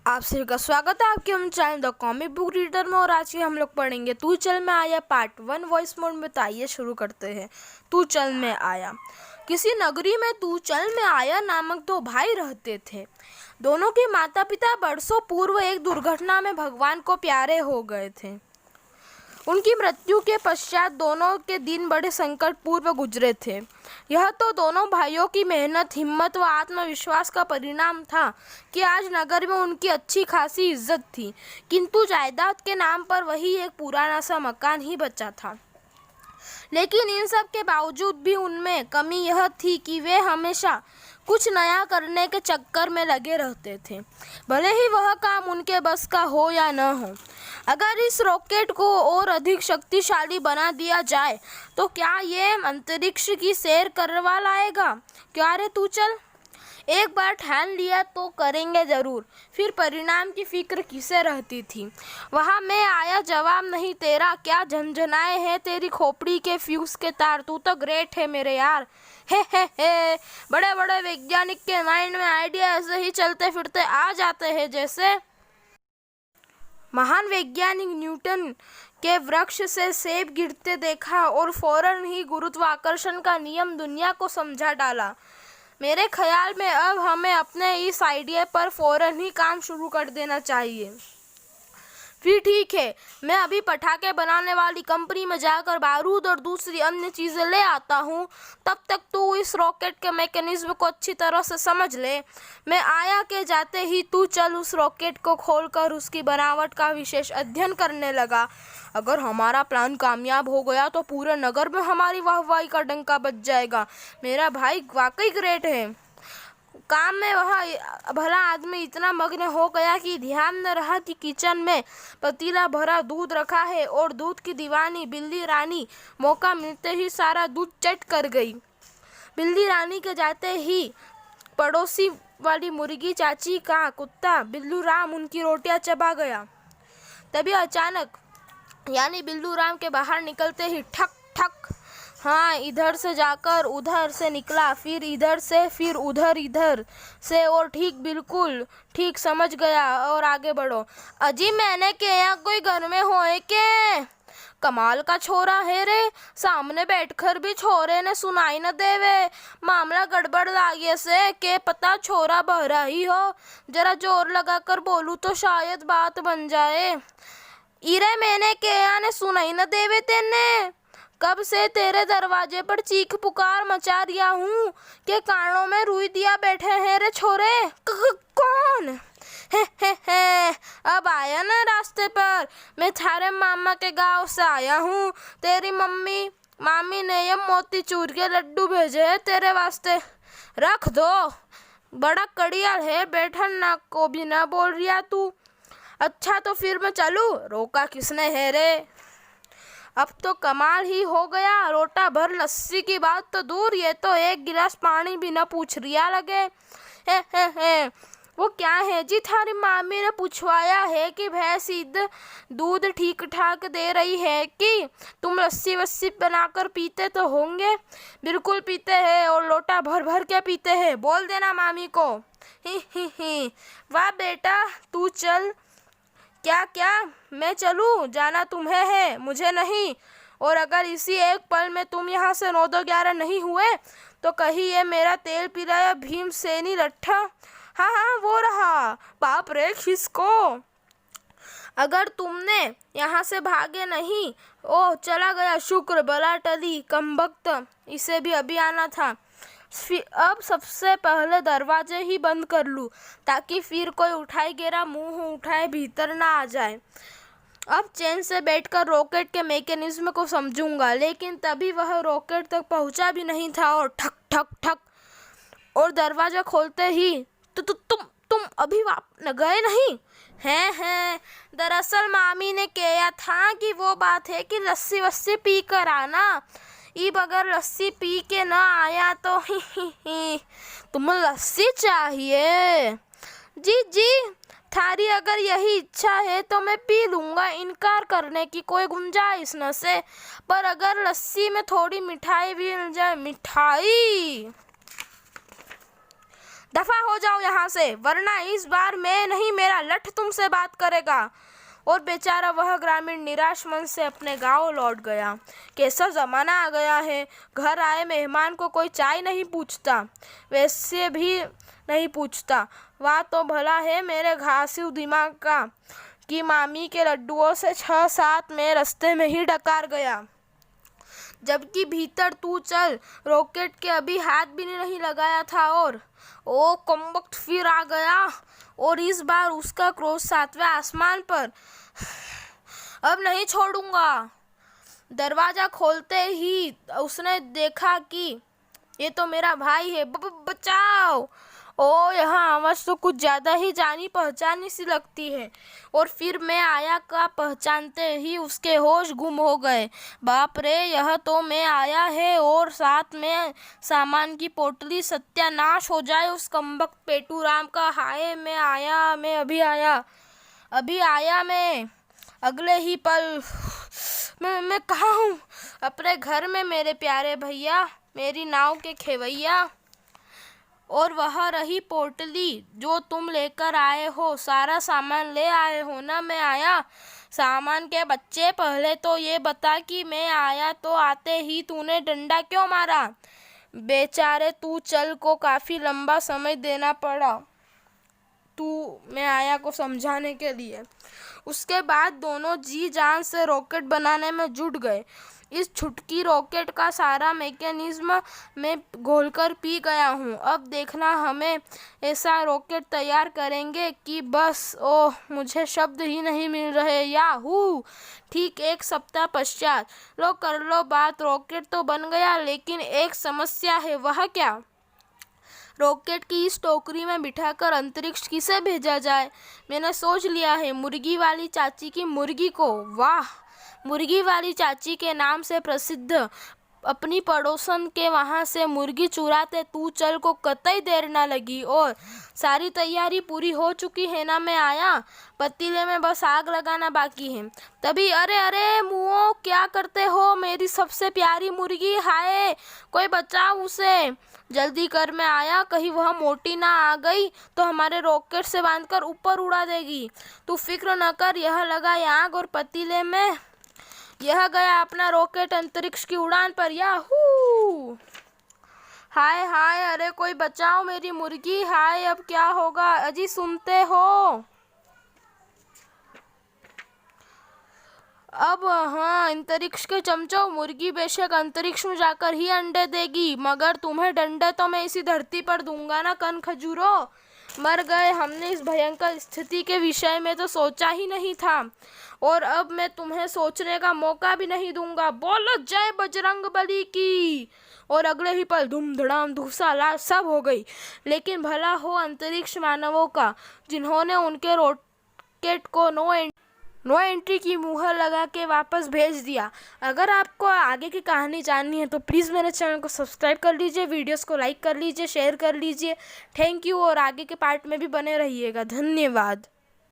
आप सभी का स्वागत है आपके हम channel the comic book reader में। और आज के हम लोग पढ़ेंगे तू चल में आया पार्ट 1 वॉइस मोड में। तो आइए शुरू करते हैं। तू चल में आया। किसी नगरी में तू चल में आया नामक दो भाई रहते थे। दोनों के माता पिता बरसों पूर्व एक दुर्घटना में भगवान को प्यारे हो गए थे। उनकी मृत्यु के पश्चात दोनों के दिन बड़े संकट पूर्व गुजरे थे। यह तो दोनों भाइयों की मेहनत, हिम्मत व आत्मविश्वास का परिणाम था कि आज नगर में उनकी अच्छी खासी इज्जत थी, किंतु जायदाद के नाम पर वही एक पुराना सा मकान ही बचा था। लेकिन इन सब के बावजूद भी उनमें कमी यह थी कि वे हमेशा कुछ नया करने के चक्कर में लगे रहते थे, भले ही वह काम उनके बस का हो या न हो। अगर इस रॉकेट को और अधिक शक्तिशाली बना दिया जाए तो क्या ये अंतरिक्ष की सैर करवा लाएगा? क्या रे तू चल, एक बार ठान लिया तो करेंगे ज़रूर, फिर परिणाम की फिक्र किसे रहती थी। वहाँ मैं आया जवाब नहीं तेरा, क्या झंझनाए हैं तेरी खोपड़ी के फ्यूज के तार। तू तो ग्रेट है मेरे यार। हे बड़े बड़े वैज्ञानिक के माइंड में आइडिया ऐसे ही चलते फिरते आ जाते हैं जैसे महान वैज्ञानिक न्यूटन के वृक्ष से सेब गिरते देखा और फौरन ही गुरुत्वाकर्षण का नियम दुनिया को समझा डाला। मेरे ख्याल में अब हमें अपने इस आइडिया पर फौरन ही काम शुरू कर देना चाहिए। फिर ठीक है, मैं अभी पटाखे बनाने वाली कंपनी में जाकर बारूद और दूसरी अन्य चीज़ें ले आता हूँ। तब तक तू इस रॉकेट के मैकेनिज्म को अच्छी तरह से समझ ले। मैं आया के जाते ही तू चल उस रॉकेट को खोलकर उसकी बनावट का विशेष अध्ययन करने लगा। अगर हमारा प्लान कामयाब हो गया तो पूरे नगर में हमारी वाहवाही का डंका बज जाएगा। मेरा भाई वाकई ग्रेट है। काम में वह भला आदमी इतना मग्न हो गया कि ध्यान न रहा कि किचन में पतीला भरा दूध रखा है और दूध की दीवानी बिल्ली रानी मौका मिलते ही सारा दूध चट कर गई। बिल्ली रानी के जाते ही पड़ोसी वाली मुर्गी चाची का कुत्ता बिल्लू राम उनकी रोटियां चबा गया। तभी अचानक यानी बिल्लू राम के बाहर निकलते ही ठक ठक, हाँ, इधर से जाकर उधर से निकला, फिर इधर से, फिर उधर, इधर से, और ठीक बिल्कुल ठीक समझ गया और आगे बढ़ो। अजी मैंने के यहाँ कोई घर में होए के? कमाल का छोरा है रे, सामने बैठकर भी छोरे ने सुनाई न देवे। मामला गड़बड़ लागे से के पता छोरा बहरा ही हो। जरा जोर लगाकर बोलूँ तो शायद बात बन जाए। इरे मैंने के यहाँ ने सुनाई न देवे तेने? कब से तेरे दरवाजे पर चीख पुकार मचा रिया हूँ के कानों में रुई दिया बैठे हैं रे छोरे। कौन? हे अब आया ना रास्ते पर। मैं थारे मामा के गांव से आया हूँ। तेरी मामी ने ये मोतीचूर के लड्डू भेजे हैं तेरे वास्ते, रख दो। बड़ा कड़ियाल है, बैठन ना को भी ना बोल रिया तू। अच्छा तो फिर मैं चलूँ? रोका किसने है रे? अब तो कमाल ही हो गया, रोटा भर लस्सी की बात तो दूर, ये तो एक गिलास पानी भी न पूछ रिया लगे। हे वो क्या है जी, थारी मामी ने पूछवाया है कि भैंस दूध ठीक ठाक दे रही है कि? तुम लस्सी वस्सी बनाकर पीते तो होंगे। बिल्कुल पीते हैं और लोटा भर भर के पीते हैं, बोल देना मामी को। ही वाह बेटा तू चल। क्या मैं चलूँ? जाना तुम्हें है, मुझे नहीं। और अगर इसी एक पल में तुम यहाँ से 9-2-11 नहीं हुए तो कहीं ये मेरा तेल पिलाया भीमसेनी लट्ठा, हाँ वो रहा, बाप रे खिसको। अगर तुमने यहाँ से भागे नहीं, ओ चला गया शुक्र, बला टली कमबख्त, इसे भी अभी आना था। अब सबसे पहले दरवाजे ही बंद कर लूँ ताकि फिर कोई उठाए गिरा मुंह उठाए भीतर ना आ जाए। अब चैन से बैठकर रॉकेट के मैकेनिज्म को समझूंगा। लेकिन तभी वह रॉकेट तक पहुंचा भी नहीं था और ठक ठक ठक, और दरवाजा खोलते ही तुम अभी गए नहीं हैं? दरअसल मामी ने कहा था कि वो बात है कि लस्सी वस्सी पी कर आना। इब अगर लस्सी पी के न आया तो तुम्हें लस्सी चाहिए? जी थारी अगर यही इच्छा है तो मैं पी लूँगा, इनकार करने की कोई गुंजाइश न से। पर अगर लस्सी में थोड़ी मिठाई भी मिल जाए। मिठाई? दफा हो जाओ यहाँ से, वरना इस बार मैं नहीं मेरा लठ तुमसे बात करेगा। और बेचारा वह ग्रामीण निराश मन से अपने गांव लौट गया। कैसा ज़माना आ गया है, घर आए मेहमान को कोई चाय नहीं पूछता, वैसे भी नहीं पूछता। वाह तो भला है मेरे घासिव दिमाग का कि मामी के लड्डुओं से 6-7 में रास्ते में ही डकार गया। जबकि भीतर तू चल रॉकेट के अभी हाथ भी नहीं लगाया था और ओ कमबख्त फिर आ गया, और इस बार उसका क्रोध 7वें आसमान पर। अब नहीं छोड़ूंगा। दरवाज़ा खोलते ही उसने देखा कि ये तो मेरा भाई है। बचाओ। ओ यह आवाज़ तो कुछ ज़्यादा ही जानी पहचानी सी लगती है। और फिर मैं आया का पहचानते ही उसके होश गुम हो गए। बाप रे, यह तो मैं आया है और साथ में सामान की पोटली। सत्यानाश हो जाए उस कमबख्त पेटू राम का। हाय, मैं अभी आया मैं अगले ही पल। मैं कहाँ हूँ? अपने घर में मेरे प्यारे भैया, मेरी नाव के खेवैया। और वह रही पोटली जो तुम लेकर आए हो। सारा सामान ले आए हो ना? मैं आया सामान के बच्चे, पहले तो ये बता कि मैं आया तो आते ही तूने डंडा क्यों मारा? बेचारे तू चल को काफ़ी लंबा समय देना पड़ा मैं आया को समझाने के लिए। उसके बाद दोनों जी जान से रॉकेट बनाने में जुट गए। इस छुटकी रॉकेट का सारा मैकेनिज्म मैं घोलकर पी गया हूँ। अब देखना हमें ऐसा रॉकेट तैयार करेंगे कि बस ओह, मुझे शब्द ही नहीं मिल रहे। याहू! ठीक 1 सप्ताह पश्चात। लो कर लो बात, रॉकेट तो बन गया, लेकिन एक समस्या है। वह क्या? रॉकेट की इस टोकरी में बिठाकर अंतरिक्ष किसे भेजा जाए? मैंने सोच लिया है, मुर्गी वाली चाची की मुर्गी को। वाह, मुर्गी वाली चाची के नाम से प्रसिद्ध अपनी पड़ोसन के वहाँ से मुर्गी चुराते तू चल को कतई देर ना लगी। और सारी तैयारी पूरी हो चुकी है ना? मैं आया पतीले में बस आग लगाना बाकी है। तभी अरे मुओ, क्या करते हो? मेरी सबसे प्यारी मुर्गी, हाय, कोई बचाओ उसे, जल्दी कर। मैं आया, कहीं वह मोटी ना आ गई तो हमारे रॉकेट से बांधकर ऊपर उड़ा देगी। तू फिक्र न कर, यह लगाई आग और पतीले में यह गया अपना रॉकेट अंतरिक्ष की उड़ान पर। याहू! हाय हाय, अरे कोई बचाओ मेरी मुर्गी। हाय, अब क्या होगा? अजी सुनते हो? अब हाँ, अंतरिक्ष के चमचों, मुर्गी बेशक अंतरिक्ष में जाकर ही अंडे देगी, मगर तुम्हें डंडे तो मैं इसी धरती पर दूंगा ना, कन खजूरो। मर गए। हमने इस भयंकर स्थिति के विषय में तो सोचा ही नहीं था, और अब मैं तुम्हें सोचने का मौका भी नहीं दूंगा। बोलो जय बजरंगबली की। और अगले ही पल धूम धड़ाम धूसा लाल सब हो गई। लेकिन भला हो अंतरिक्ष मानवों का, जिन्होंने उनके रॉकेट को नो एंट्री की मुहर लगा के वापस भेज दिया। अगर आपको आगे की कहानी जाननी है तो प्लीज़ मेरे चैनल को सब्सक्राइब कर लीजिए, वीडियोस को लाइक कर लीजिए, शेयर कर लीजिए। थैंक यू, और आगे के पार्ट में भी बने रहिएगा। धन्यवाद।